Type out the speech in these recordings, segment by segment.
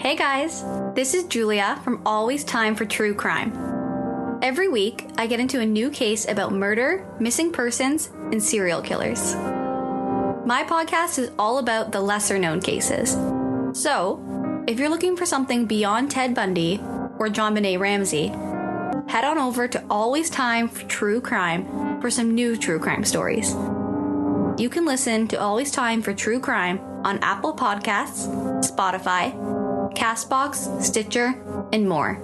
Hey guys, this is Julia from Always Time for True Crime. Every week, I get into a new case about murder, missing persons, and serial killers. My podcast is all about the lesser-known cases. So, if you're looking for something beyond Ted Bundy or JonBenet Ramsey, head on over to Always Time for True Crime for some new true crime stories. You can listen to Always Time for True Crime on Apple Podcasts, Spotify, Castbox, Stitcher, and more.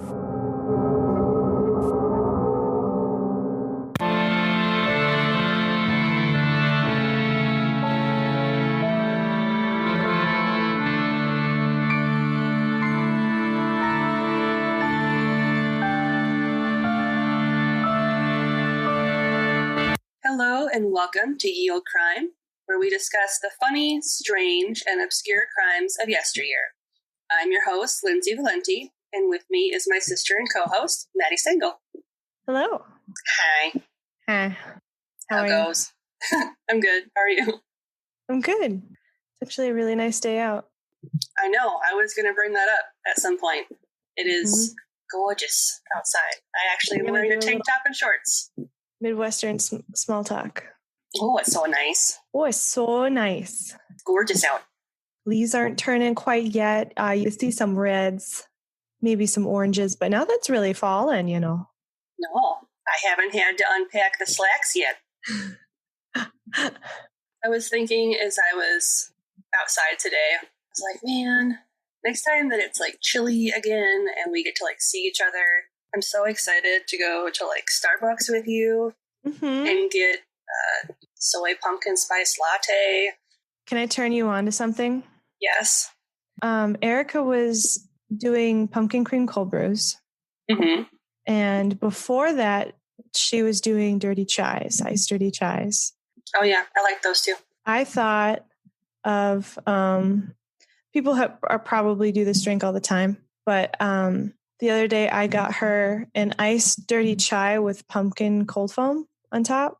Hello and welcome to Ye Olde Crime, where we discuss the funny, strange, and obscure crimes of yesteryear. I'm your host, Lindsay Valenti, and with me is my sister and co-host, Maddie Stengel. Hello. Hi. Hi. How goes? I'm good. How are you? I'm good. It's actually a really nice day out. I know. I was going to bring that up at some point. It is gorgeous outside. I actually am wearing a tank top and shorts. Midwestern small talk. Oh, it's so nice. Oh, it's so nice. It's gorgeous out. Leaves aren't turning quite yet. You see some reds, maybe some oranges, but now that's really fallen, you know. No, I haven't had to unpack the slacks yet. I was thinking as I was outside today, I was like, man, next time that it's like chilly again and we get to like see each other, I'm so excited to go to like Starbucks with you and get soy pumpkin spice latte. Can I turn you on to something? Yes. Erica was doing pumpkin cream cold brews. And before that, she was doing dirty chais, iced dirty chais. Oh, yeah. I like those too. I thought of people are probably do this drink all the time, but the other day I got her an iced dirty chai with pumpkin cold foam on top.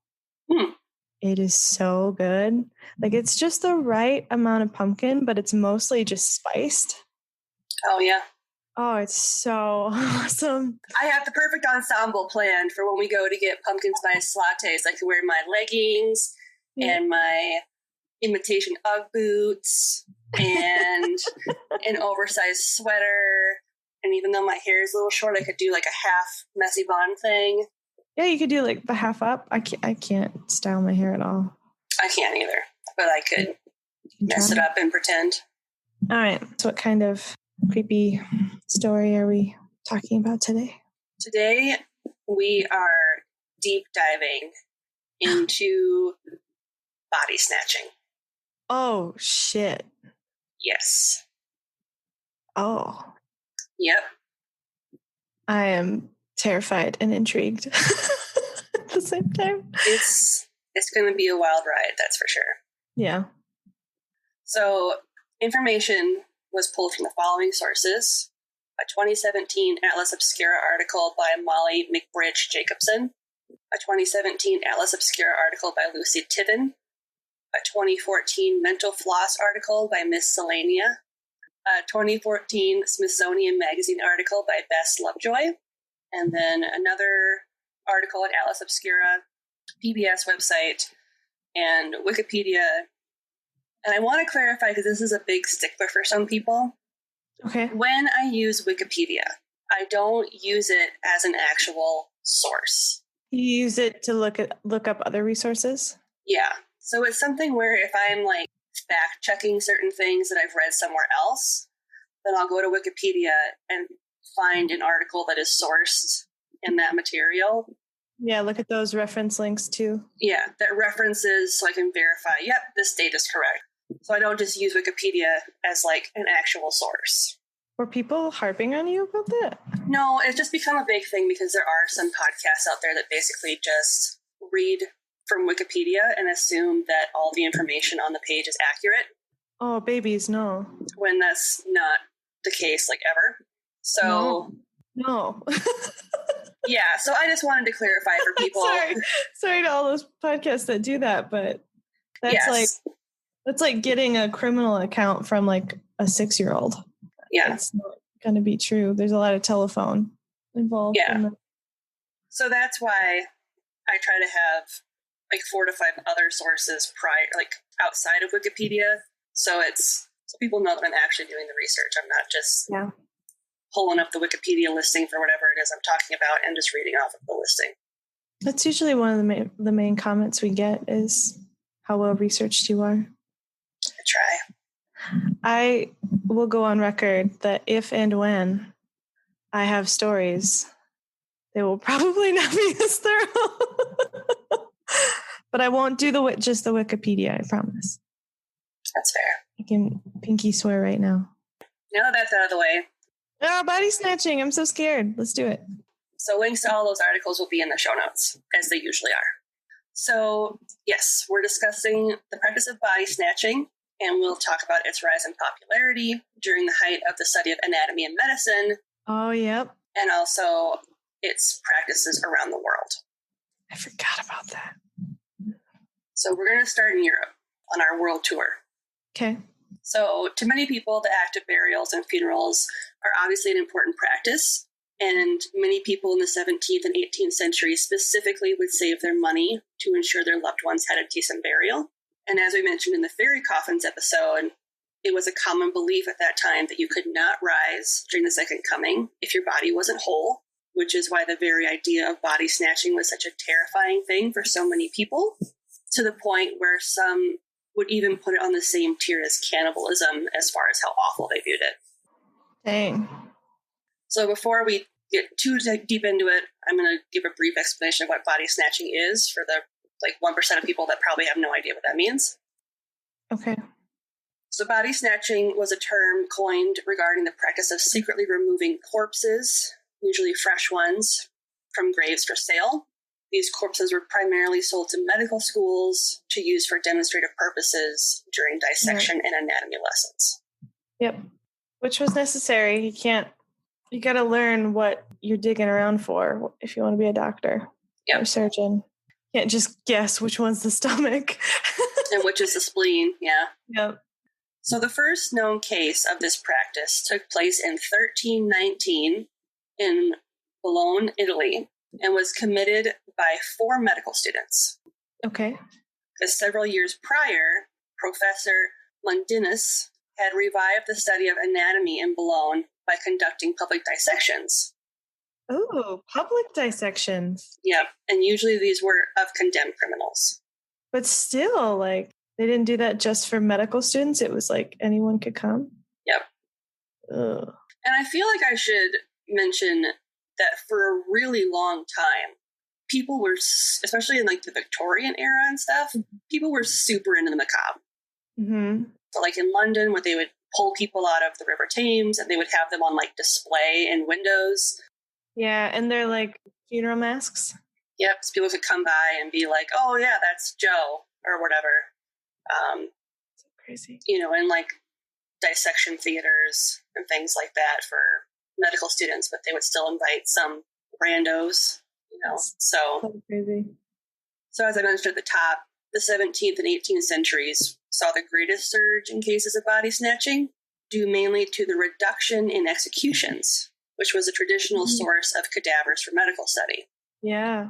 It is so good. Like, it's just the right amount of pumpkin, but it's mostly just spiced. Oh, yeah. Oh, it's so awesome. I have the perfect ensemble planned for when we go to get pumpkin spice lattes. I can wear my leggings and my imitation Ugg boots and an oversized sweater. And even though my hair is a little short, I could do like a half messy bun thing. Yeah, you could do like the half up. I can't style my hair at all. I can't either, but I could mess it up and pretend. All right. So what kind of creepy story are we talking about today? Today, we are deep diving into body snatching. Oh, shit. Yes. Oh. Yep. I am terrified and intrigued at the same time. It's going to be a wild ride, that's for sure. Yeah. So, information was pulled from the following sources: a 2017 Atlas Obscura article by Molly McBridge Jacobson, a 2017 Atlas Obscura article by Lucy Tiven, a 2014 Mental Floss article by Miss Selania, a 2014 Smithsonian Magazine article by Bess Lovejoy, and then another article at Atlas Obscura, PBS website, and Wikipedia. And I want to clarify, because this is a big stickler for some people. Okay. When I use Wikipedia, I don't use it as an actual source. You use it to look up other resources? Yeah. So it's something where if I'm like fact checking certain things that I've read somewhere else, then I'll go to Wikipedia and find an article that is sourced in that material. Yeah, look at those reference links too. Yeah, that references so I can verify, yep, this date is correct. So I don't just use Wikipedia as like an actual source. Were people harping on you about that? No, it's just become a big thing because there are some podcasts out there that basically just read from Wikipedia and assume that all the information on the page is accurate. Oh, babies, no. When that's not the case, like, ever. So... No. Yeah, so I just wanted to clarify for people. Sorry to all those podcasts that do that, but that's like getting a criminal account from like a 6-year-old. Yeah. It's not going to be true. There's a lot of telephone involved. Yeah. So that's why I try to have like 4 to 5 other sources prior, like outside of Wikipedia. So people know that I'm actually doing the research. I'm not just pulling up the Wikipedia listing for whatever it is I'm talking about and just reading off of the listing. That's usually one of the main comments we get is how well researched you are. I try. I will go on record that if and when I have stories, they will probably not be as thorough. But I won't do just the Wikipedia, I promise. That's fair. I can pinky swear right now. Now that's out of the way. Oh, body snatching. I'm so scared. Let's do it. So links to all those articles will be in the show notes, as they usually are. So, yes, we're discussing the practice of body snatching, and we'll talk about its rise in popularity during the height of the study of anatomy and medicine. Oh, yep. And also its practices around the world. I forgot about that. So we're going to start in Europe on our world tour. Okay. So to many people, the act of burials and funerals are obviously an important practice. And many people in the 17th and 18th centuries specifically would save their money to ensure their loved ones had a decent burial. And as we mentioned in the fairy coffins episode, it was a common belief at that time that you could not rise during the second coming if your body wasn't whole, which is why the very idea of body snatching was such a terrifying thing for so many people, to the point where some would even put it on the same tier as cannibalism as far as how awful they viewed it. Dang. So before we get too deep into it, I'm going to give a brief explanation of what body snatching is for the 1% of people that probably have no idea what that means. Okay. So body snatching was a term coined regarding the practice of secretly removing corpses, usually fresh ones, from graves for sale. These corpses were primarily sold to medical schools to use for demonstrative purposes during dissection and anatomy lessons. Yep. Which was necessary. You got to learn what you're digging around for if you want to be a doctor or surgeon. You can't just guess which one's the stomach. And which is the spleen, yeah. Yep. So the first known case of this practice took place in 1319 in Bologna, Italy, and was committed by 4 medical students. Okay. Because several years prior, Professor Londinus had revived the study of anatomy in Bologna by conducting public dissections. Oh, public dissections. Yep, and usually these were of condemned criminals. But still, they didn't do that just for medical students. It was anyone could come. Yep. Ugh. And I feel like I should mention that for a really long time, people were, especially in the Victorian era and stuff, people were super into the macabre. Mm-hmm. So in London, where they would pull people out of the River Thames and they would have them on display in windows. Yeah, and they're funeral masks. Yep, so people could come by and be like, oh yeah, that's Joe, or whatever. So crazy. In dissection theaters and things like that for medical students, but they would still invite some randos, so crazy. So as I mentioned at the top, the 17th and 18th centuries saw the greatest surge in cases of body snatching, due mainly to the reduction in executions, which was a traditional source of cadavers for medical study. Yeah.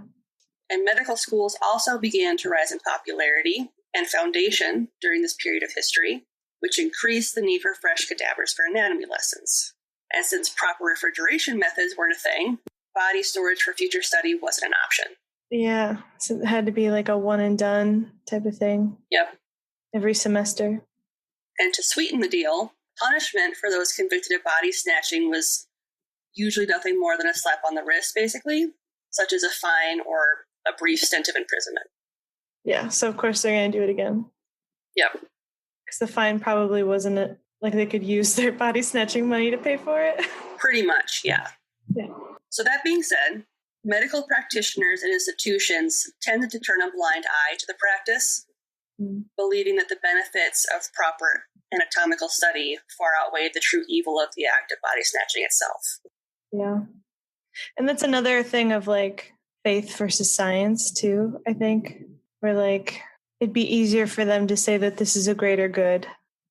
And medical schools also began to rise in popularity and foundation during this period of history, which increased the need for fresh cadavers for anatomy lessons. And since proper refrigeration methods weren't a thing, body storage for future study wasn't an option. Yeah, so it had to be a one and done type of thing. Yep. Every semester. And to sweeten the deal, punishment for those convicted of body snatching was usually nothing more than a slap on the wrist, basically, such as a fine or a brief stint of imprisonment. Yeah, so of course they're going to do it again. Yep. Because the fine probably wasn't they could use their body snatching money to pay for it. Pretty much, yeah. Yeah. So that being said, medical practitioners and institutions tended to turn a blind eye to the practice, believing that the benefits of proper anatomical study far outweighed the true evil of the act of body snatching itself. Yeah. And that's another thing of faith versus science too, I think, where it'd be easier for them to say that this is a greater good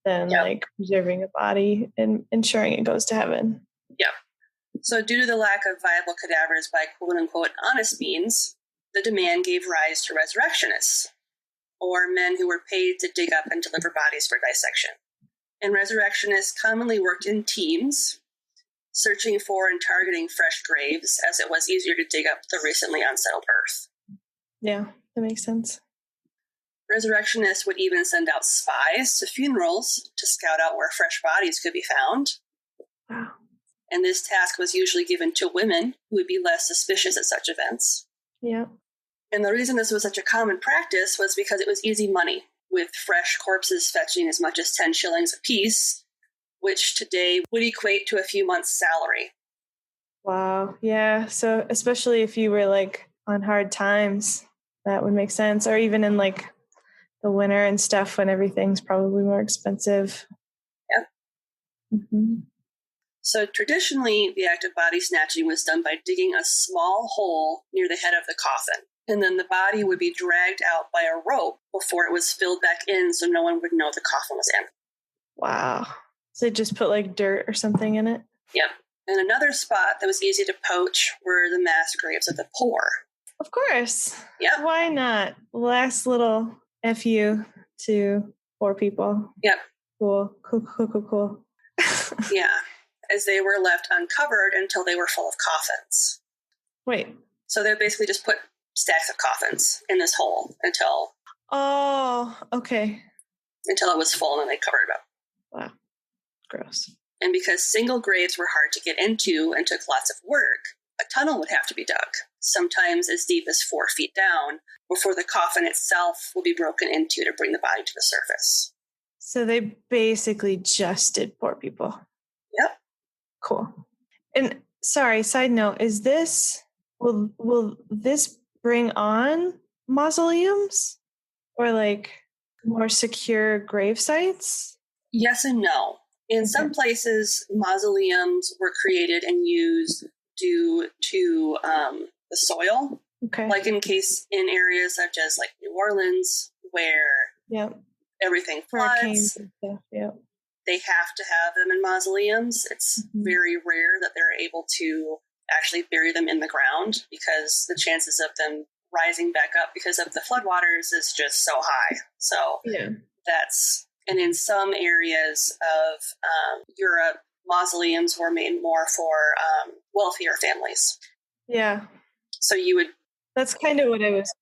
than like preserving a body and ensuring it goes to heaven. Yeah. So due to the lack of viable cadavers by quote-unquote honest means, the demand gave rise to resurrectionists, or men who were paid to dig up and deliver bodies for dissection. And resurrectionists commonly worked in teams, searching for and targeting fresh graves, as it was easier to dig up the recently unsettled earth. Yeah, that makes sense. Resurrectionists would even send out spies to funerals to scout out where fresh bodies could be found. Wow. And this task was usually given to women who would be less suspicious at such events. Yeah. And the reason this was such a common practice was because it was easy money, with fresh corpses fetching as much as 10 shillings apiece, which today would equate to a few months' salary. Wow. Yeah. So especially if you were like on hard times, that would make sense. Or even in like the winter and stuff when everything's probably more expensive. Yep. Mm-hmm. So traditionally, the act of body snatching was done by digging a small hole near the head of the coffin. And then the body would be dragged out by a rope before it was filled back in so no one would know the coffin was in. Wow. So they just put like dirt or something in it? Yep. And another spot that was easy to poach were the mass graves of the poor. Of course. Yep. Why not? Last little FU to poor people. Yep. Cool. Yeah. As they were left uncovered until they were full of coffins. Wait. So they basically just put stacks of coffins in this hole until it was full, and then they covered it up. Wow. Gross. And because single graves were hard to get into and took lots of work, a tunnel would have to be dug, sometimes as deep as 4 feet down, before the coffin itself would be broken into to bring the body to the surface. So they basically just did poor people. Yep. Cool. And sorry, side note, is this, will this bring on mausoleums or like more secure grave sites? Yes and no. In some places, mausoleums were created and used due to the soil. Okay. Like in areas such as like New Orleans, where everything floods. And stuff. Yep. They have to have them in mausoleums. It's very rare that they're able to actually bury them in the ground because the chances of them rising back up because of the floodwaters is just so high. So and in some areas of Europe, mausoleums were made more for wealthier families. Yeah. So that's kind of what I was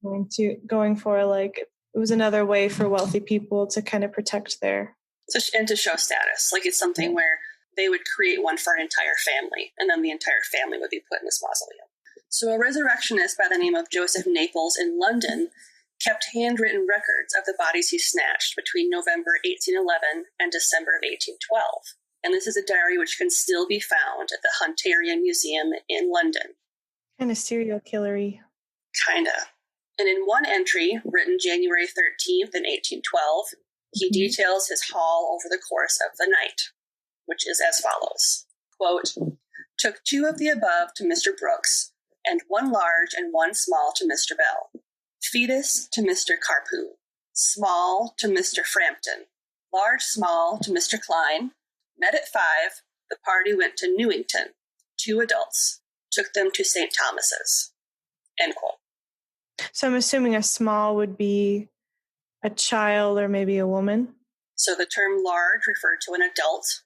going for. Like it was another way for wealthy people to kind of protect and to show status. Like it's something where they would create one for an entire family, and then the entire family would be put in this mausoleum. So a resurrectionist by the name of Joseph Naples in London kept handwritten records of the bodies he snatched between November 1811 and December of 1812. And this is a diary which can still be found at the Hunterian Museum in London. Kind of serial killery. Kinda. And in one entry, written January 13th in 1812, he details his haul over the course of the night, which is as follows. Quote, took 2 of the above to Mr. Brooks, and 1 large and 1 small to Mr. Bell. Fetus to Mr. Carpoo. Small to Mr. Frampton. Large small to Mr. Klein. Met at 5. The party went to Newington. 2 adults. Took them to St. Thomas's. End quote. So I'm assuming a small would be a child or maybe a woman. So the term large referred to an adult,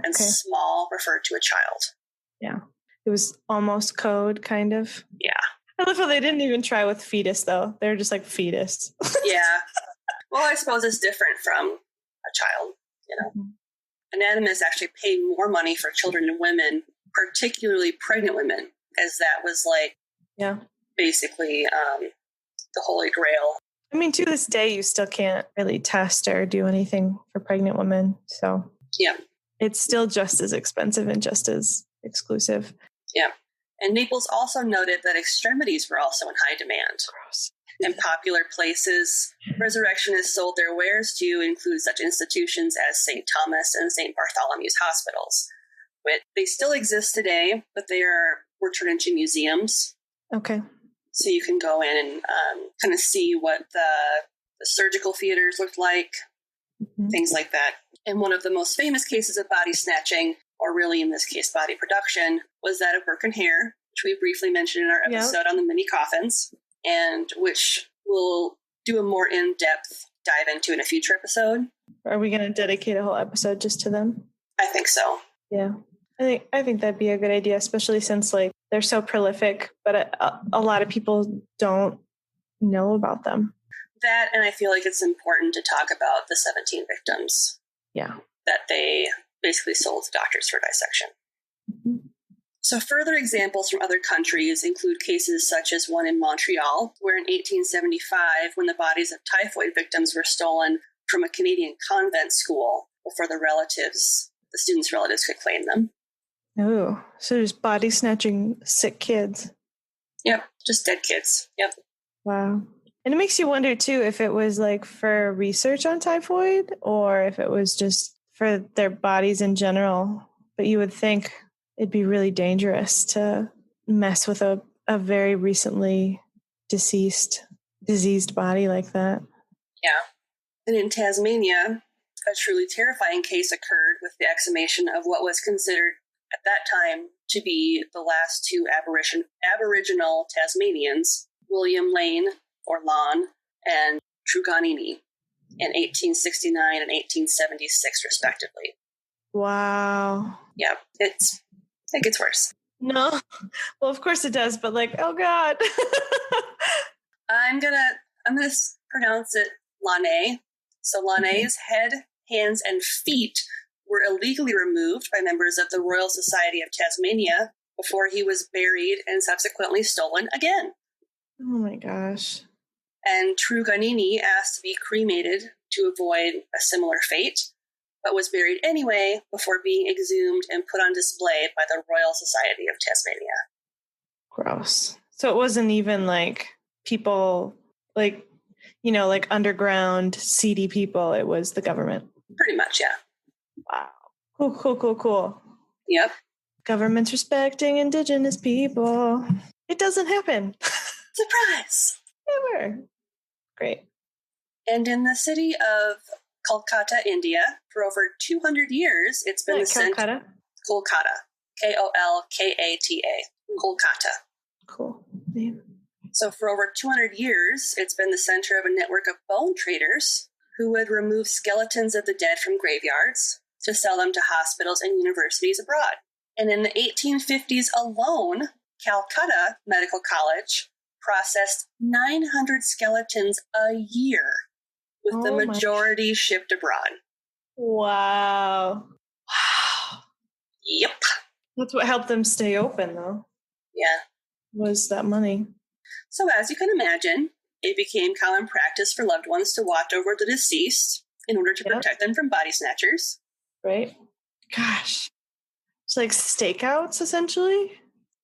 and small referred to a child. Yeah. It was almost code, kind of. Yeah. I love how they didn't even try with fetus, though. They were just like fetus. Yeah. Well, I suppose it's different from a child, Anatomists actually paid more money for children and women, particularly pregnant women, as that was basically the holy grail. I mean, to this day, you still can't really test or do anything for pregnant women. So it's still just as expensive and just as exclusive. Yeah. And Naples also noted that extremities were also in high demand. Gross. In popular places, resurrectionists sold their wares to include such institutions as St. Thomas and St. Bartholomew's hospitals. They still exist today, but were turned into museums. Okay. So you can go in and kind of see what the surgical theaters looked like, things like that. And one of the most famous cases of body snatching, or really in this case body production, was that of Burke and Hare, which we briefly mentioned in our episode on the mini coffins, and which we'll do a more in-depth dive into in a future episode. Are we going to dedicate a whole episode just to them? I think so. Yeah. I think that'd be a good idea, especially since like they're so prolific, but a lot of people don't know about them. That, and I feel like it's important to talk about the 17 victims. Yeah. That they basically sold to doctors for dissection. Mm-hmm. So further examples from other countries include cases such as one in Montreal, where in 1875, when the bodies of typhoid victims were stolen from a Canadian convent school before the students' relatives could claim them. Oh, so there's body snatching sick kids. Yep, just dead kids. Yep. Wow. And it makes you wonder, too, if it was like for research on typhoid or if it was just for their bodies in general. But you would think it'd be really dangerous to mess with a very recently diseased body like that. Yeah. And in Tasmania, a truly terrifying case occurred with the exhumation of what was considered at that time to be the last two Aboriginal Tasmanians, William Lane, or Lon, and Truganini, in 1869 and 1876, respectively. Wow. Yeah, it gets worse. No. Well, of course it does, but like, oh God. I'm gonna pronounce it Lane. So Lane's head, hands, and feet were illegally removed by members of the Royal Society of Tasmania before he was buried and subsequently stolen again. Oh my gosh. And Truganini asked to be cremated to avoid a similar fate, but was buried anyway before being exhumed and put on display by the Royal Society of Tasmania. Gross. So it wasn't even like people, like, you know, like underground seedy people. It was the government. Pretty much, yeah. Wow. Cool. Yep. Government's respecting Indigenous people. It doesn't happen. Surprise! Never. Great. And in the city of Kolkata, India, for over 200 years, it's been the center. Kolkata. Kolkata. Kolkata. Cool name. So for over 200 years, it's been the center of a network of bone traders who would remove skeletons of the dead from graveyards to sell them to hospitals and universities abroad. And in the 1850s alone, Calcutta Medical College processed 900 skeletons a year, with the majority shipped abroad. Wow. Yep. That's what helped them stay open, though. Yeah. Was that money. So as you can imagine, it became common practice for loved ones to watch over the deceased in order to protect them from body snatchers. Right. Gosh. It's like stakeouts, essentially?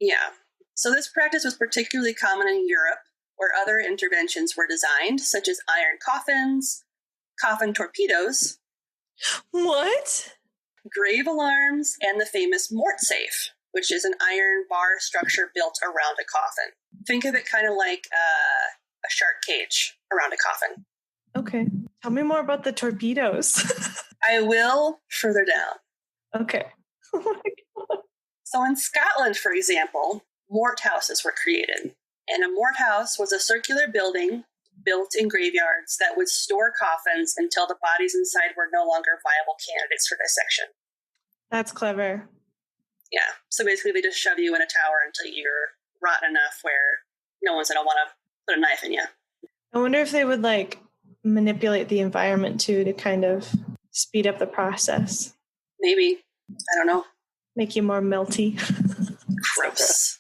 Yeah. So this practice was particularly common in Europe, where other interventions were designed, such as iron coffins, coffin torpedoes. What? Grave alarms, and the famous mort safe, which is an iron bar structure built around a coffin. Think of it kind of like a shark cage around a coffin. Okay. Tell me more about the torpedoes. I will further down. Okay. Oh my God. So in Scotland, for example, mort houses were created. And a mort house was a circular building built in graveyards that would store coffins until the bodies inside were no longer viable candidates for dissection. That's clever. Yeah. So basically they just shove you in a tower until you're rotten enough where no one's going to want to put a knife in you. I wonder if they would like manipulate the environment too to kind of speed up the process. Maybe. I don't know. Make you more melty. Gross.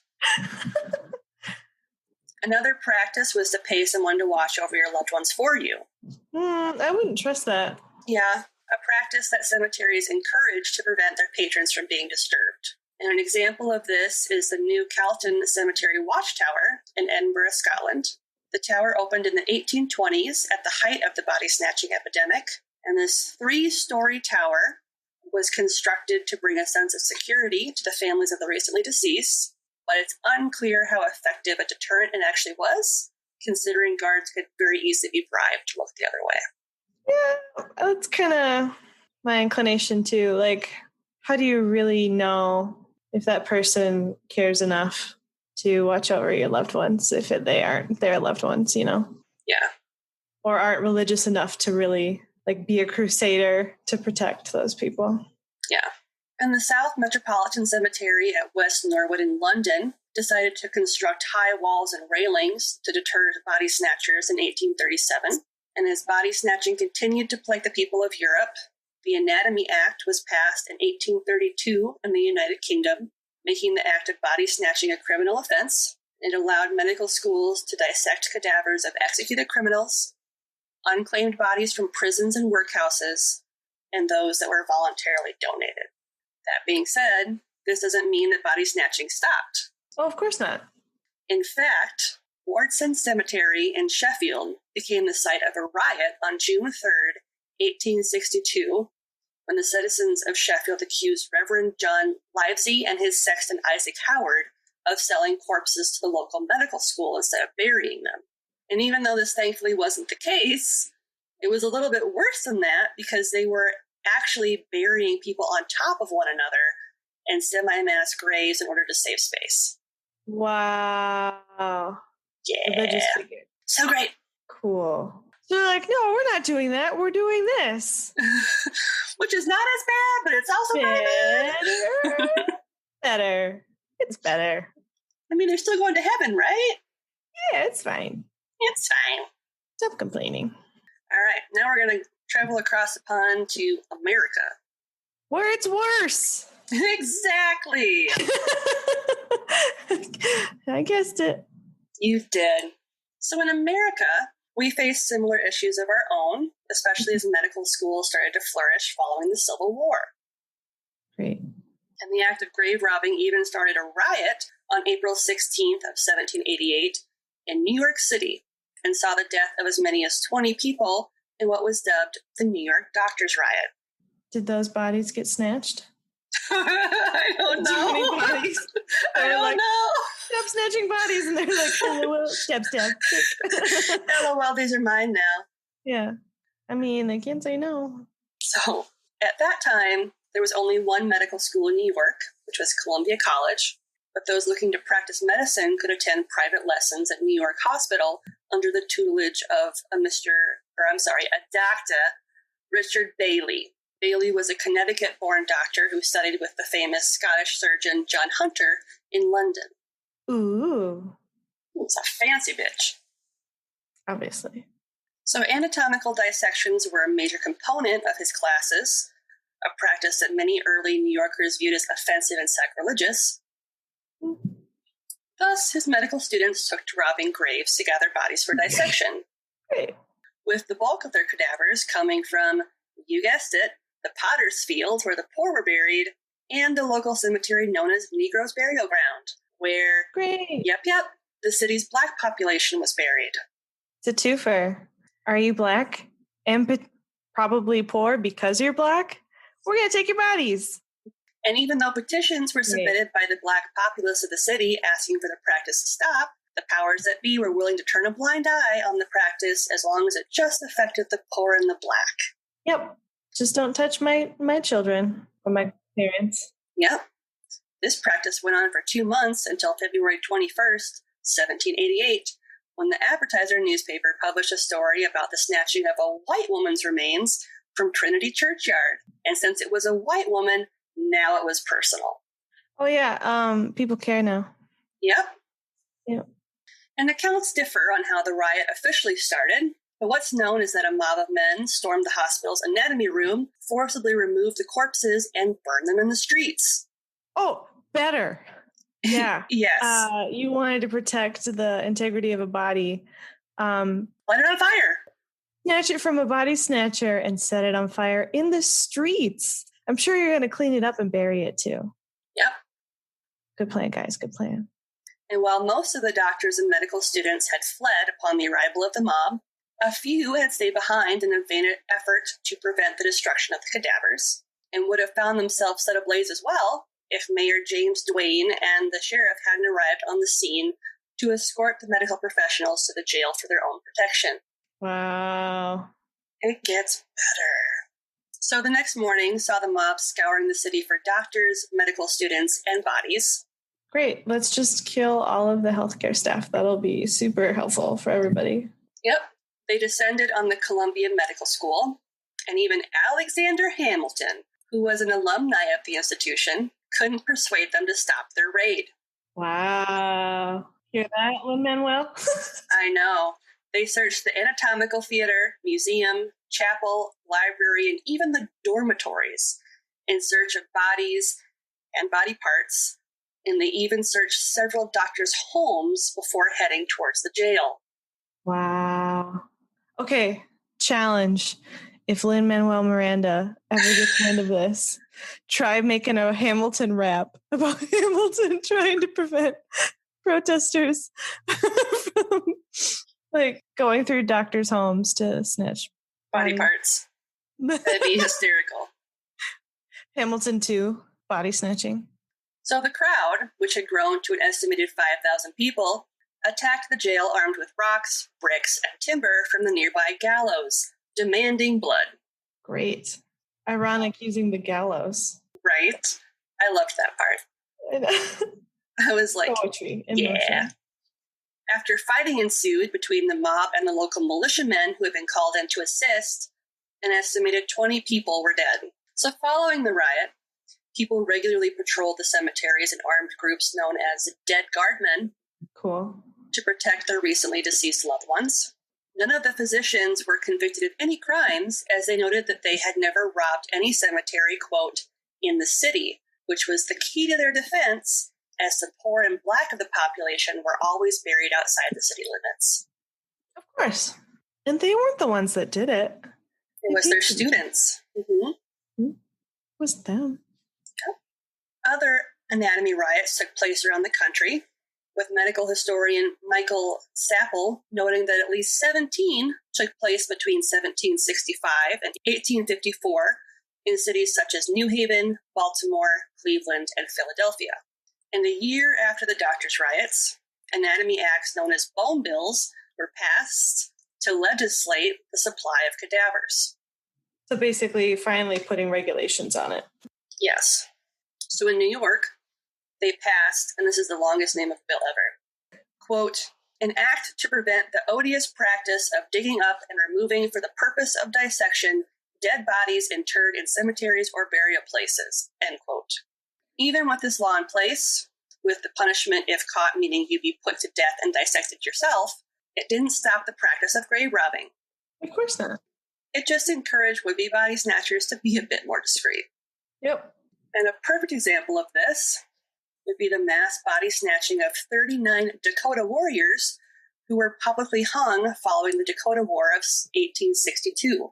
Another practice was to pay someone to watch over your loved ones for you. I wouldn't trust that. Yeah, a practice that cemeteries encourage to prevent their patrons from being disturbed. And an example of this is the new Calton Cemetery Watchtower in Edinburgh, Scotland. The tower opened in the 1820s at the height of the body snatching epidemic, and this 3-story tower was constructed to bring a sense of security to the families of the recently deceased, but it's unclear how effective a deterrent it actually was, considering guards could very easily be bribed to look the other way. Yeah, that's kind of my inclination too. Like, how do you really know if that person cares enough to watch over your loved ones if they aren't their loved ones, you know? Yeah. Or aren't religious enough to really like be a crusader to protect those people. Yeah. And the South Metropolitan Cemetery at West Norwood in London decided to construct high walls and railings to deter body snatchers in 1837. And as body snatching continued to plague the people of Europe, the Anatomy Act was passed in 1832 in the United Kingdom, making the act of body snatching a criminal offense. It allowed medical schools to dissect cadavers of executed criminals, unclaimed bodies from prisons and workhouses, and those that were voluntarily donated. That being said, this doesn't mean that body snatching stopped. Oh, of course not. In fact, Wardson Cemetery in Sheffield became the site of a riot on June 3rd, 1862, when the citizens of Sheffield accused Reverend John Livesey and his sexton Isaac Howard of selling corpses to the local medical school instead of burying them. And even though this thankfully wasn't the case, it was a little bit worse than that because they were actually burying people on top of one another in semi-mass graves in order to save space. Wow. Yeah. So great. Cool. So they're like, no, we're not doing that. We're doing this. Which is not as bad, but it's also pretty bad. Better. It's better. I mean, they're still going to heaven, right? Yeah, it's fine. It's fine. Stop complaining. All right, now we're going to travel across the pond to America. Where it's worse. Exactly. I guessed it. You did. So in America, we face similar issues of our own, especially as medical schools started to flourish following the Civil War. Great. And the act of grave robbing even started a riot on April 16th of 1788 in New York City and saw the death of as many as 20 people in what was dubbed the New York Doctors' Riot. Did those bodies get snatched? I don't know. Too many bodies. I don't know. Stop snatching bodies, and they're like, LOL, stab. LOL, these are mine now. Yeah. I mean, they can't say no. So, at that time, there was only one medical school in New York, which was Columbia College, but those looking to practice medicine could attend private lessons at New York Hospital under the tutelage of a Dr. Richard Bailey. Bailey was a Connecticut-born doctor who studied with the famous Scottish surgeon John Hunter in London. Ooh. It's a fancy bitch. Obviously. So anatomical dissections were a major component of his classes, a practice that many early New Yorkers viewed as offensive and sacrilegious. Thus, his medical students took to robbing graves to gather bodies for dissection. Great. With the bulk of their cadavers coming from, you guessed it, the Potter's Field, where the poor were buried, and the local cemetery known as Negro's Burial Ground, where, Great. Yep, the city's black population was buried. It's a twofer. Are you black and probably poor because you're black? We're going to take your bodies. And even though petitions were submitted by the black populace of the city asking for the practice to stop, the powers that be were willing to turn a blind eye on the practice as long as it just affected the poor and the black. Yep. Just don't touch my children or my parents. Yep. This practice went on for 2 months until February 21st, 1788, when the Advertiser newspaper published a story about the snatching of a white woman's remains from Trinity Churchyard. And since it was a white woman, now it was personal. Oh, yeah. People care now. Yep. Yep. And accounts differ on how the riot officially started, but what's known is that a mob of men stormed the hospital's anatomy room, forcibly removed the corpses, and burned them in the streets. Oh, better. Yeah. Yes. You wanted to protect the integrity of a body. Light it on fire. Snatch it from a body snatcher and set it on fire in the streets. I'm sure you're going to clean it up and bury it too. Yep. Good plan, guys. Good plan. And while most of the doctors and medical students had fled upon the arrival of the mob, a few had stayed behind in a vain effort to prevent the destruction of the cadavers, and would have found themselves set ablaze as well if Mayor James Duane and the sheriff hadn't arrived on the scene to escort the medical professionals to the jail for their own protection. Wow. It gets better. So the next morning saw the mob scouring the city for doctors, medical students, and bodies. Great. Let's just kill all of the healthcare staff. That'll be super helpful for everybody. Yep. They descended on the Columbia Medical School, and even Alexander Hamilton, who was an alumni of the institution, couldn't persuade them to stop their raid. Wow. Hear that, Lin-Manuel? I know. They searched the anatomical theater, museum, chapel, library, and even the dormitories in search of bodies and body parts, and they even searched several doctors' homes before heading towards the jail. Wow. Okay, challenge. If Lin-Manuel Miranda ever gets wind of this, try making a Hamilton rap about Hamilton trying to prevent protesters from going through doctors' homes to snatch Body parts. That'd be hysterical. Hamilton 2, body snatching. So the crowd, which had grown to an estimated 5,000 people, attacked the jail armed with rocks, bricks, and timber from the nearby gallows, demanding blood. Great. Ironic using the gallows. Right? I loved that part. I was like, poetry, yeah. After fighting ensued between the mob and the local militiamen who had been called in to assist, an estimated 20 people were dead. So following the riot, people regularly patrolled the cemeteries in armed groups known as dead guardmen. Cool. To protect their recently deceased loved ones. None of the physicians were convicted of any crimes, as they noted that they had never robbed any cemetery, quote, in the city, which was the key to their defense, as the poor and black of the population were always buried outside the city limits. Of course. And they weren't the ones that did it. It was their students. Mm-hmm. It was them. Other anatomy riots took place around the country, with medical historian Michael Sapple noting that at least 17 took place between 1765 and 1854 in cities such as New Haven, Baltimore, Cleveland, and Philadelphia. And a year after the doctors' riots, anatomy acts known as bone bills were passed to legislate the supply of cadavers. So basically, finally putting regulations on it. Yes. So in New York, they passed, and this is the longest name of bill ever, quote, an act to prevent the odious practice of digging up and removing for the purpose of dissection dead bodies interred in cemeteries or burial places, end quote. Even with this law in place, with the punishment if caught, meaning you'd be put to death and dissected yourself, it didn't stop the practice of grave robbing. Of course not. It just encouraged would-be body snatchers to be a bit more discreet. Yep. And a perfect example of this would be the mass body snatching of 39 Dakota warriors who were publicly hung following the Dakota War of 1862.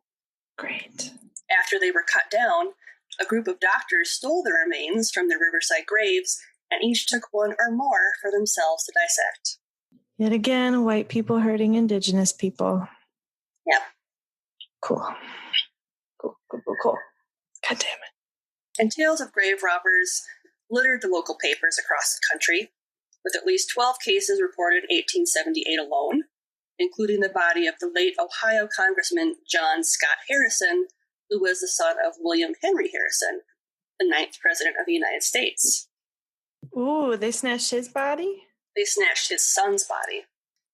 Great. After they were cut down, a group of doctors stole the remains from their riverside graves, and each took one or more for themselves to dissect. Yet again, white people hurting indigenous people. Yep. Cool. Cool. God damn it. And tales of grave robbers littered the local papers across the country, with at least 12 cases reported in 1878 alone, including the body of the late Ohio Congressman John Scott Harrison, who was the son of William Henry Harrison, the 9th President of the United States. Ooh, they snatched his body? They snatched his son's body.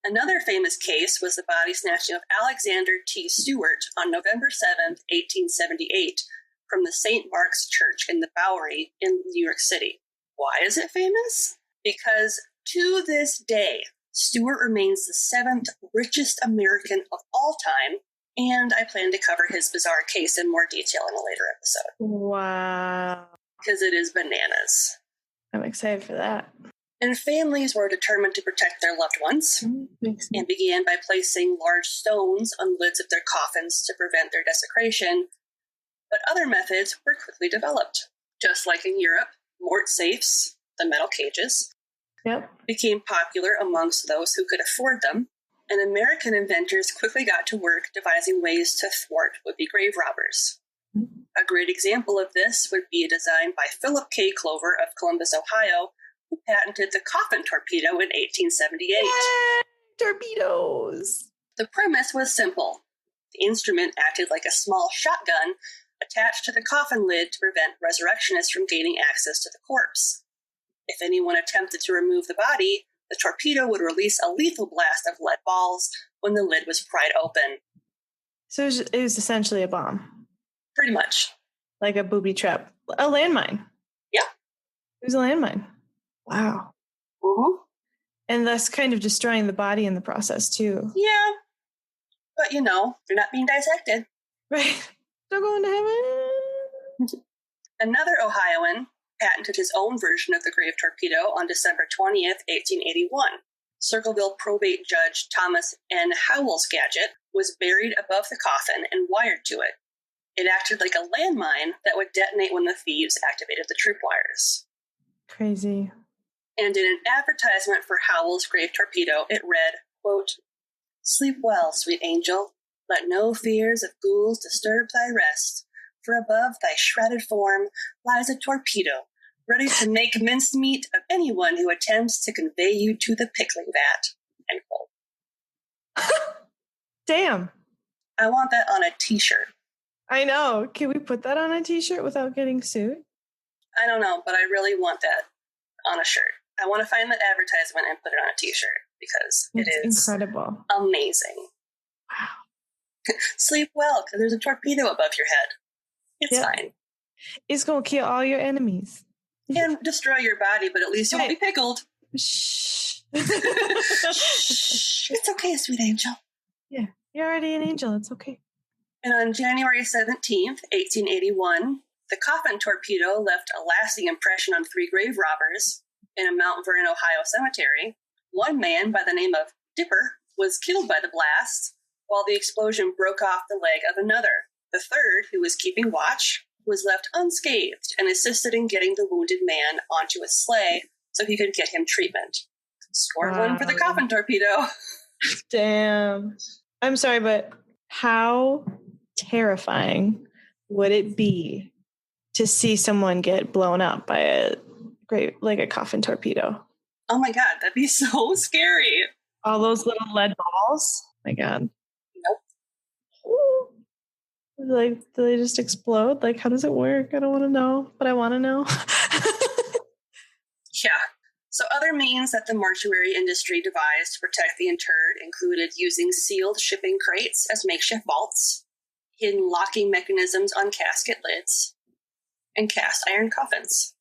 Another famous case was the body snatching of Alexander T. Stewart on November 7th, 1878, from the St. Mark's Church in the Bowery in New York City. Why is it famous? Because to this day, Stewart remains the 7th richest American of all time, and I plan to cover his bizarre case in more detail in a later episode. Wow. Because it is bananas. I'm excited for that. And families were determined to protect their loved ones, and began by placing large stones on lids of their coffins to prevent their desecration. But other methods were quickly developed. Just like in Europe, mort safes, the metal cages, became popular amongst those who could afford them, and American inventors quickly got to work devising ways to thwart would-be grave robbers. A great example of this would be a design by Philip K. Clover of Columbus, Ohio, who patented the coffin torpedo in 1878. Yay! Torpedoes! The premise was simple. The instrument acted like a small shotgun attached to the coffin lid to prevent resurrectionists from gaining access to the corpse. If anyone attempted to remove the body, the torpedo would release a lethal blast of lead balls when the lid was pried open. So it was essentially a bomb. Pretty much. Like a booby trap. A landmine. Yeah. It was a landmine. Wow. Mm-hmm. And thus kind of destroying the body in the process, too. Yeah. But, you know, you're not being dissected. Right. Still going to heaven. Another Ohioan patented his own version of the grave torpedo on December 20th, 1881. Circleville probate judge Thomas N. Howell's gadget was buried above the coffin and wired to it. It acted like a landmine that would detonate when the thieves activated the tripwires. Crazy. And in an advertisement for Howell's grave torpedo, it read, quote, "Sleep well, sweet angel. Let no fears of ghouls disturb thy rest. For above thy shredded form lies a torpedo, ready to make mincemeat of anyone who attempts to convey you to the pickling vat." End quote. Damn. I want that on a t-shirt. I know. Can we put that on a t-shirt without getting sued? I don't know, but I really want that on a shirt. I want to find that advertisement and put it on a t-shirt because it is incredible. Amazing. Wow. Sleep well, because there's a torpedo above your head. It's fine. It's going to kill all your enemies. And destroy your body, but at least you won't be pickled. Shh. It's okay, sweet angel. Yeah, you're already an angel. It's okay. And on January 17th, 1881, the coffin torpedo left a lasting impression on 3 grave robbers in a Mount Vernon, Ohio cemetery. One man by the name of Dipper was killed by the blast, while the explosion broke off the leg of another. The third, who was keeping watch, was left unscathed and assisted in getting the wounded man onto a sleigh so he could get him treatment. Score one for the coffin torpedo. Damn. I'm sorry, but how terrifying would it be to see someone get blown up by a coffin torpedo? Oh my God, that'd be so scary. All those little lead balls? Oh my God. Nope. Ooh. Like, do they just explode? Like, how does it work? I don't want to know, but I want to know. Yeah. So other means that the mortuary industry devised to protect the interred included using sealed shipping crates as makeshift vaults, hidden locking mechanisms on casket lids, and cast iron coffins.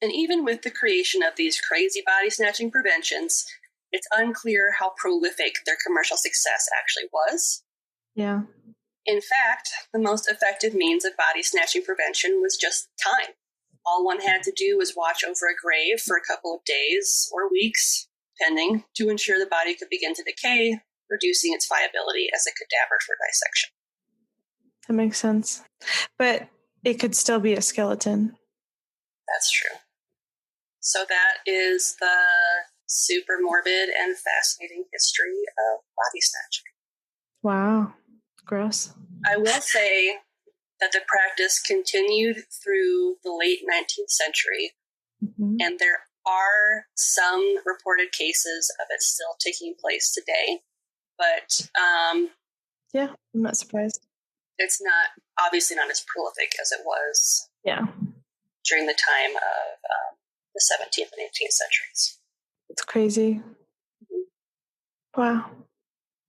And even with the creation of these crazy body snatching preventions, it's unclear how prolific their commercial success actually was. Yeah. In fact, the most effective means of body snatching prevention was just time. All one had to do was watch over a grave for a couple of days or weeks, depending, to ensure the body could begin to decay, reducing its viability as a cadaver for dissection. That makes sense. But it could still be a skeleton. That's true. So that is the super morbid and fascinating history of body snatching. Wow. Gross. I will say that the practice continued through the late 19th century, and there are some reported cases of it still taking place today. But yeah, I'm not surprised. It's not obviously not as prolific as it was during the time of the 17th and 18th centuries. It's crazy. Wow.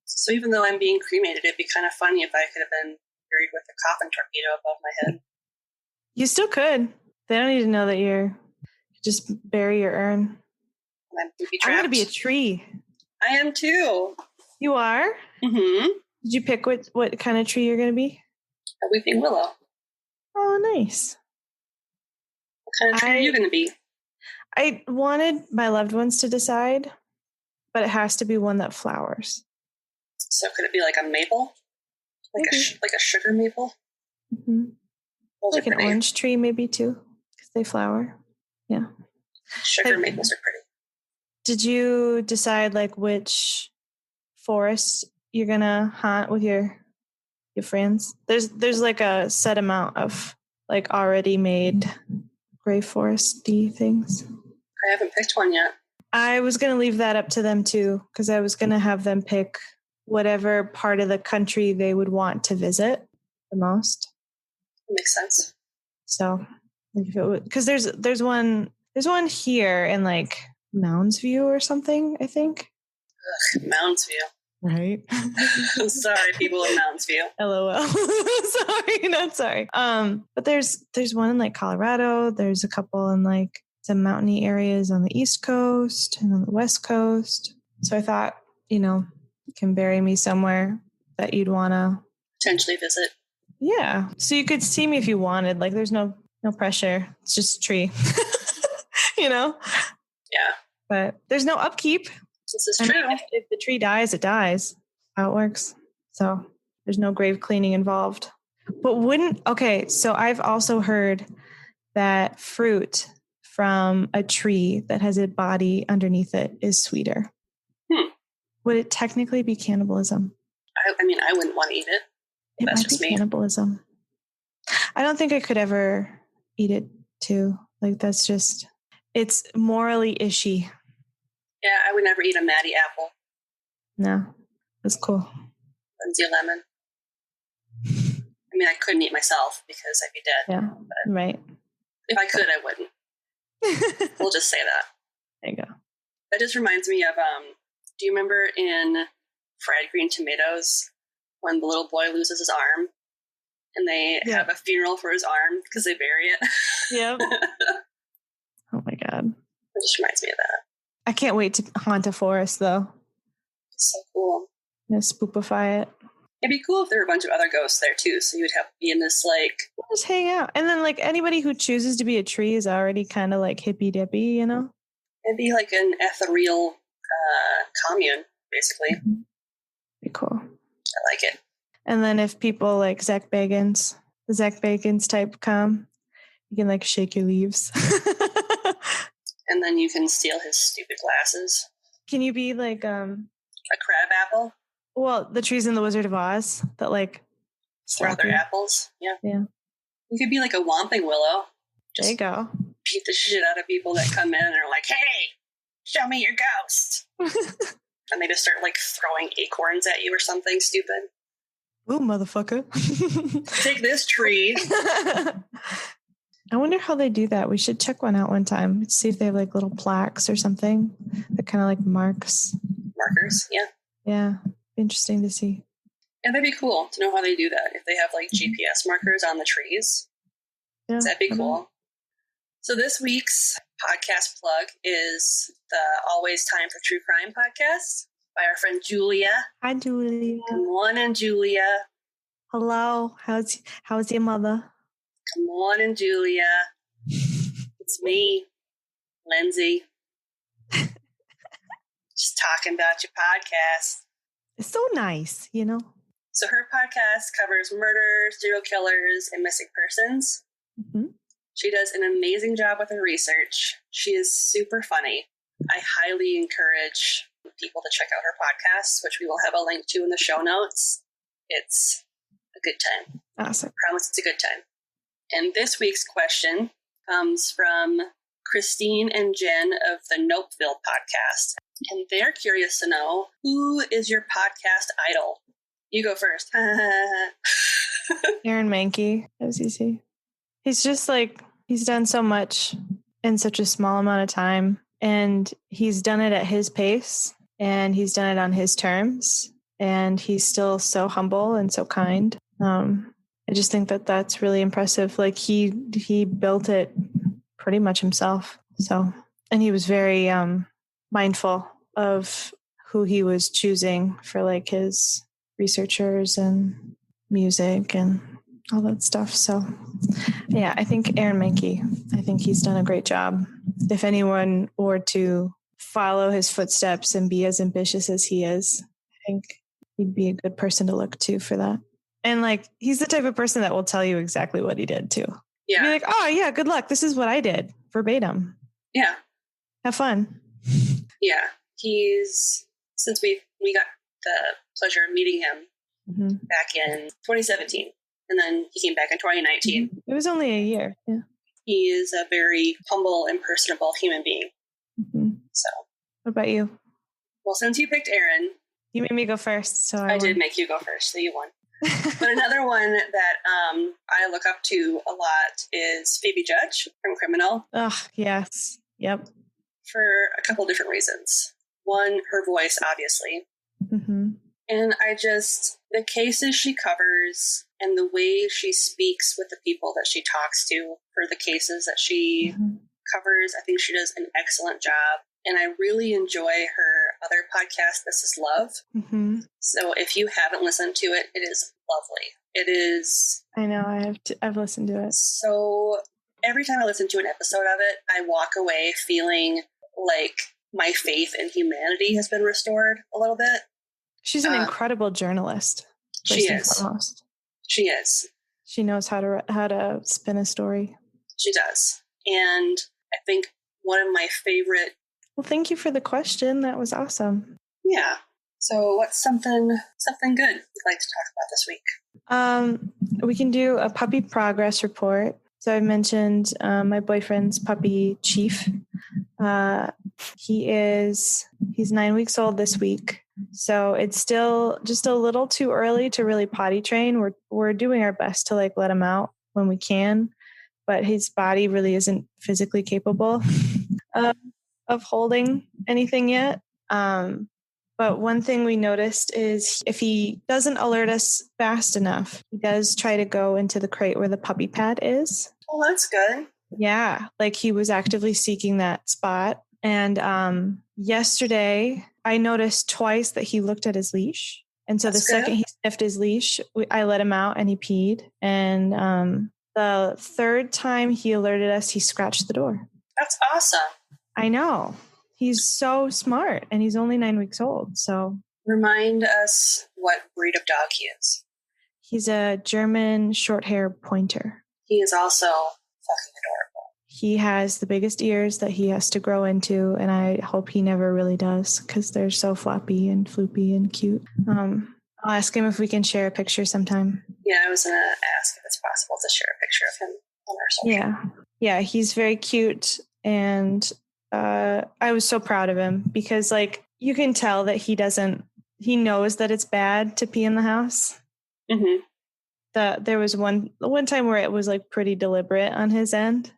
So even though I'm being cremated, it'd be kind of funny if I could have been buried with a coffin torpedo above my head. You still could. They don't need to know that you're just bury your urn. I'm going to be a tree. I am too. You are? Mm-hmm. Did you pick what kind of tree you're going to be? A weeping willow. Oh, nice. What kind of tree are you going to be? I wanted my loved ones to decide, but it has to be one that flowers. So could it be like a maple? Like a sugar maple? Mm-hmm. Like an orange tree maybe too, because they flower. Yeah. Sugar maples are pretty. Did you decide like which forest you're gonna hunt with your friends? There's like a set amount of like already made gray foresty things. I haven't picked one yet. I was gonna leave that up to them too, because I was gonna have them pick whatever part of the country they would want to visit the most. Makes sense. So, because there's one here in like Mounds View or something, I think. Ugh, Mounds View. Right. I'm sorry, people in Mounds View. LOL. Sorry, not sorry. But there's one in like Colorado. There's a couple in like some mountainy areas on the East Coast and on the West Coast. So I thought, you can bury me somewhere that you'd want to potentially visit. Yeah. So you could see me if you wanted. Like there's no pressure. It's just a tree. Yeah. But there's no upkeep. This is true. If the tree dies, it dies. How it works. So there's no grave cleaning involved. But so I've also heard that fruit from a tree that has a body underneath it is sweeter. Would it technically be cannibalism? I mean, I wouldn't want to eat it. It That's might just be me. Cannibalism. I don't think I could ever eat it too. Like it's morally ishy. Yeah, I would never eat a Maddie apple. No, that's cool. Lindsay lemon. I mean, I couldn't eat myself because I'd be dead. Yeah, right. If I could, I wouldn't. We'll just say that. There you go. That just reminds me of, do you remember in Fried Green Tomatoes when the little boy loses his arm and they have a funeral for his arm because they bury it? Yep. Oh my God. It just reminds me of that. I can't wait to haunt a forest though. It's so cool. I'm gonna spoopify it. It'd be cool if there were a bunch of other ghosts there too, so you would have to be in this like... Just hang out. And then like anybody who chooses to be a tree is already kind of like hippy-dippy, It'd be like an ethereal commune, basically. Mm-hmm. Be cool. I like it. And then if people like the Zach Bagans type come, you can like shake your leaves. And then you can steal his stupid glasses. Can you be like a crab apple? Well, the trees in the Wizard of Oz that like throw their apples. Yeah. Yeah. You could be like a whomping willow. There you go. Beat the shit out of people that come in and are like, "Hey, show me your ghost." And they just start like throwing acorns at you or something stupid. Ooh, motherfucker. Take this tree. I wonder how they do that. We should check one out one time. See if they have like little plaques or something that kind of like markers. Yeah. Yeah. Interesting to see. And that'd be cool to know how they do that. If they have like GPS markers on the trees. Yeah, that'd be cool. So this week's podcast plug is the Always Time for True Crime podcast by our friend Julia. Hi, Julia. Good morning, Julia. Hello. How's your mother? Good morning, Julia. It's me, Lindsay. Just talking about your podcast. It's so nice, So her podcast covers murders, serial killers, and missing persons. Mm-hmm. She does an amazing job with her research. She is super funny. I highly encourage people to check out her podcast, which we will have a link to in the show notes. It's a good time. Awesome. I promise it's a good time. And this week's question comes from Christine and Jen of the Nopeville podcast. And they're curious to know, who is your podcast idol? You go first. Aaron Mahnke, as you see. He's just like, he's done so much in such a small amount of time. And he's done it at his pace. And he's done it on his terms. And he's still so humble and so kind. I just think that that's really impressive. Like he built it pretty much himself. So, and he was very mindful of who he was choosing for like his researchers and music and all that stuff. So yeah, I think Aaron Mahnke, I think he's done a great job. If anyone were to follow his footsteps and be as ambitious as he is, I think he'd be a good person to look to for that. And like, he's the type of person that will tell you exactly what he did too. Yeah. Be like, oh yeah, good luck. This is what I did verbatim. Yeah. Have fun. Yeah. Since we got the pleasure of meeting him back in 2017, and then he came back in 2019. Mm-hmm. It was only a year. Yeah. He is a very humble and personable human being. Mm-hmm. So. What about you? Well, since you picked Aaron. You made me go first. So I did make you go first, so you won. But another one that I look up to a lot is Phoebe Judge from Criminal. Oh, yes. Yep. For a couple different reasons. One, her voice, obviously. Mm-hmm. And the cases she covers and the way she speaks with the people that she talks to for the cases that she covers, I think she does an excellent job. And I really enjoy her other podcast, This Is Love. Mm-hmm. So if you haven't listened to it, it is lovely. It is. I know. I've listened to it. So every time I listen to an episode of it, I walk away feeling like my faith in humanity has been restored a little bit. She's an incredible journalist. She is. She is. She knows how to spin a story. She does. And I think one of my favorite. Well, thank you for the question. That was awesome. Yeah. So what's something good you'd like to talk about this week? We can do a puppy progress report. So I mentioned my boyfriend's puppy, Chief. He's 9 weeks old this week. So it's still just a little too early to really potty train. We're doing our best to let him out when we can, but his body really isn't physically capable of holding anything yet. But one thing we noticed is if he doesn't alert us fast enough, he does try to go into the crate where the puppy pad is. Oh, that's good. Yeah, he was actively seeking that spot. And yesterday, I noticed twice that he looked at his leash. And so that's the second he sniffed his leash, I let him out and he peed. And the third time he alerted us, he scratched the door. That's awesome. I know. He's so smart and he's only 9 weeks old. So remind us what breed of dog he is. He's a German short hair pointer. He is also fucking adorable. He has the biggest ears that he has to grow into, and I hope he never really does because they're so floppy and floopy and cute. I'll ask him if we can share a picture sometime. Yeah, I was going to ask if it's possible to share a picture of him on our social. Yeah, he's very cute, and I was so proud of him because, you can tell that he knows that it's bad to pee in the house. Mm-hmm. There was one time where it was pretty deliberate on his end.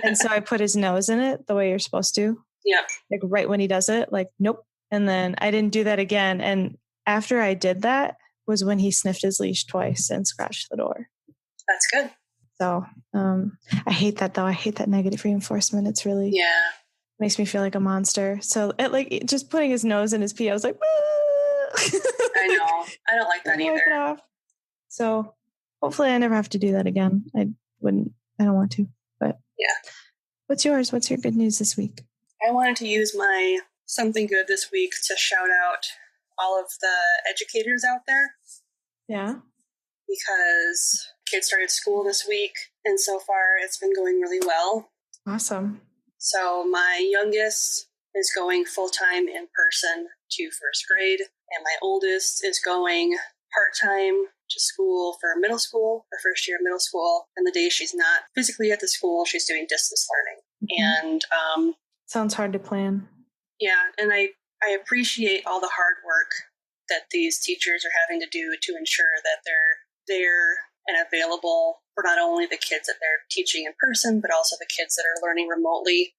And so I put his nose in it the way you're supposed to. Yeah. Right when he does it, nope. And then I didn't do that again. And after I did that was when he sniffed his leash twice and scratched the door. That's good. So I hate that though. I hate that negative reinforcement. It's really makes me feel like a monster. So just putting his nose in his pee, I was like, I know. I don't like that either. So hopefully I never have to do that again. I don't want to. But yeah. What's yours? What's your good news this week? I wanted to use my something good this week to shout out all of the educators out there. Yeah. Because kids started school this week, and so far it's been going really well. Awesome. So my youngest is going full-time in person to first grade, and my oldest is going part-time to school for middle school, her first year of middle school. And the days she's not physically at the school, she's doing distance learning. Mm-hmm. And sounds hard to plan. Yeah, and I appreciate all the hard work that these teachers are having to do to ensure that they're there and available for not only the kids that they're teaching in person, but also the kids that are learning remotely.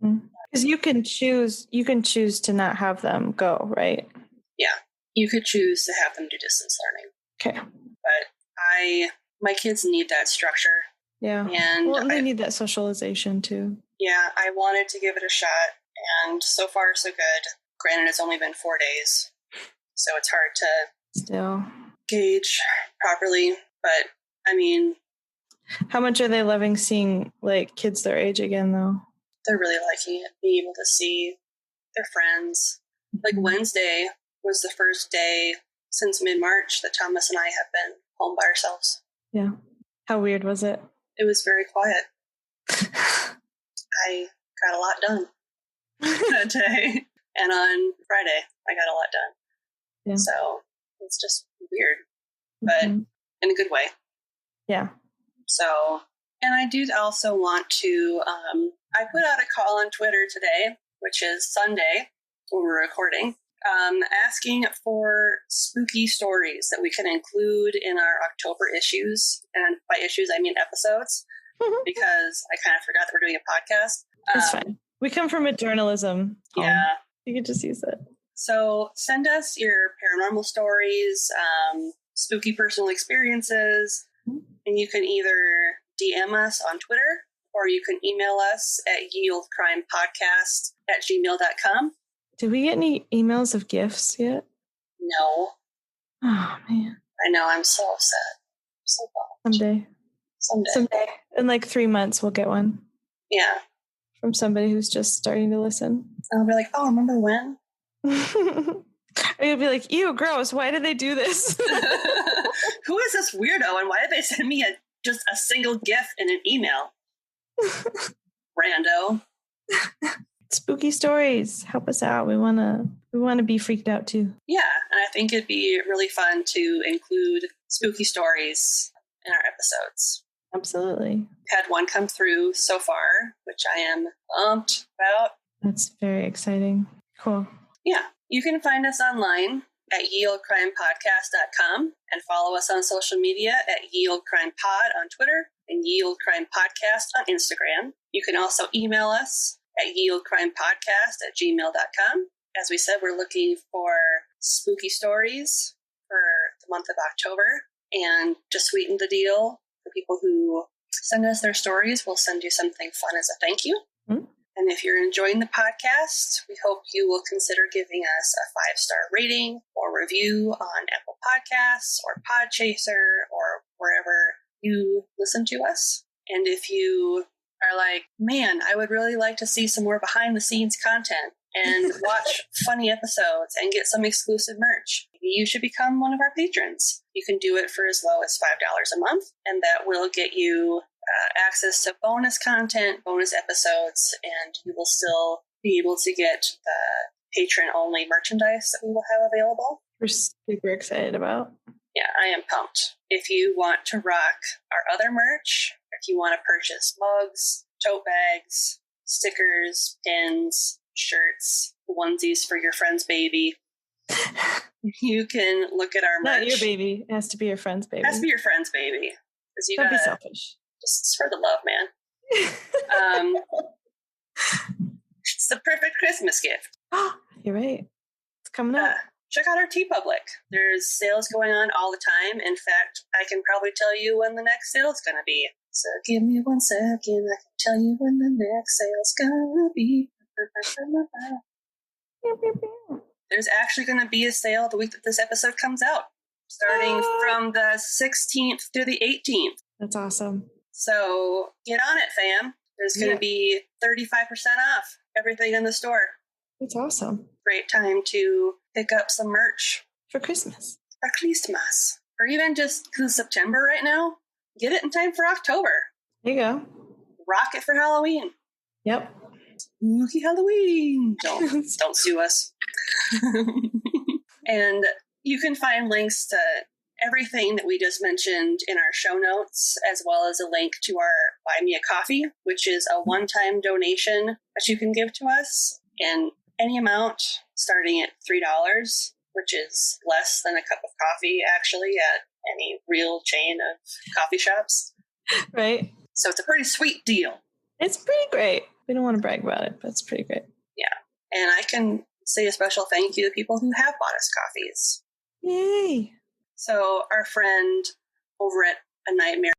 Because you can choose to not have them go, right? Yeah, you could choose to have them do distance learning. Okay. But my kids need that structure. Yeah. And they need that socialization too. Yeah, I wanted to give it a shot, and so far so good. Granted, it's only been 4 days, so it's hard to still gauge properly. But I mean, how much are they loving seeing kids their age again, though? They're really liking it, being able to see their friends. Wednesday was the first day since mid-March that Thomas and I have been home by ourselves. Yeah. How weird was it? It was very quiet. I got a lot done that day. And on Friday, I got a lot done. Yeah. So it's just weird, but in a good way. Yeah. So, and I do also want to, I put out a call on Twitter today, which is Sunday when we're recording. asking for spooky stories that we can include in our October issues. And by issues, I mean episodes, because I kind of forgot that we're doing a podcast. It's fine. We come from a journalism. Yeah. You could just use it. So send us your paranormal stories, spooky personal experiences, and you can either DM us on Twitter or you can email us at yeoldecrimepodcast@gmail.com. Did we get any emails of gifts yet? No. Oh, man. I know, I'm so upset. I'm so bummed. Someday. In like 3 months, we'll get one. Yeah. From somebody who's just starting to listen. And I'll be like, oh, remember when? Or you'll be like, ew, gross. Why did they do this? Who is this weirdo and why did they send me just a single GIF in an email? Rando. Spooky stories. Help us out. We wanna be freaked out too. Yeah, and I think it'd be really fun to include spooky stories in our episodes. Absolutely. Had one come through so far, which I am pumped about. That's very exciting. Cool. Yeah. You can find us online at yeoldecrimepodcast.com and follow us on social media at yeoldecrimepod on Twitter and yeoldecrimepodcast on Instagram. You can also email us at yeoldecrimepodcast@gmail.com. As we said, we're looking for spooky stories for the month of October. And to sweeten the deal, for people who send us their stories, we'll send you something fun as a thank you. Mm-hmm. And if you're enjoying the podcast, we hope you will consider giving us a 5-star rating or review on Apple Podcasts or Podchaser or wherever you listen to us. And if you are like, man, I would really like to see some more behind the scenes content and watch funny episodes and get some exclusive merch, you should become one of our patrons. You can do it for as low as $5 a month, and that will get you access to bonus content, bonus episodes, and you will still be able to get the patron-only merchandise that we will have available. We're super excited about. Yeah, I am pumped. If you want to rock our other merch, if you want to purchase mugs, tote bags, stickers, pins, shirts, onesies for your friend's baby, you can look at our merch. Not your baby. It has to be your friend's baby. It has to be your friend's baby. Don't be selfish. Just for the love, man. It's the perfect Christmas gift. You're right. It's coming up. Check out our TeePublic. There's sales going on all the time. In fact, I can probably tell you when the next sale is going to be. So give me 1 second. I can tell you when the next sale's going to be. There's actually going to be a sale the week that this episode comes out, starting from the 16th to the 18th. That's awesome. So get on it, fam. There's going to be 35% off everything in the store. That's awesome. Great time to pick up some merch. For Christmas. For Christmas. Or even just because September right now, get it in time for October. There you go. Rock it for Halloween. Yep. Spooky Halloween. Don't sue us. And you can find links to everything that we just mentioned in our show notes, as well as a link to our Buy Me a Coffee, which is a one-time donation that you can give to us in any amount, starting at $3, which is less than a cup of coffee, actually, at any real chain of coffee shops. Right. So it's a pretty sweet deal. It's pretty great. We don't want to brag about it, but it's pretty great. Yeah. And I can say a special thank you to people who have bought us coffees. Yay. So our friend over at A Nightmare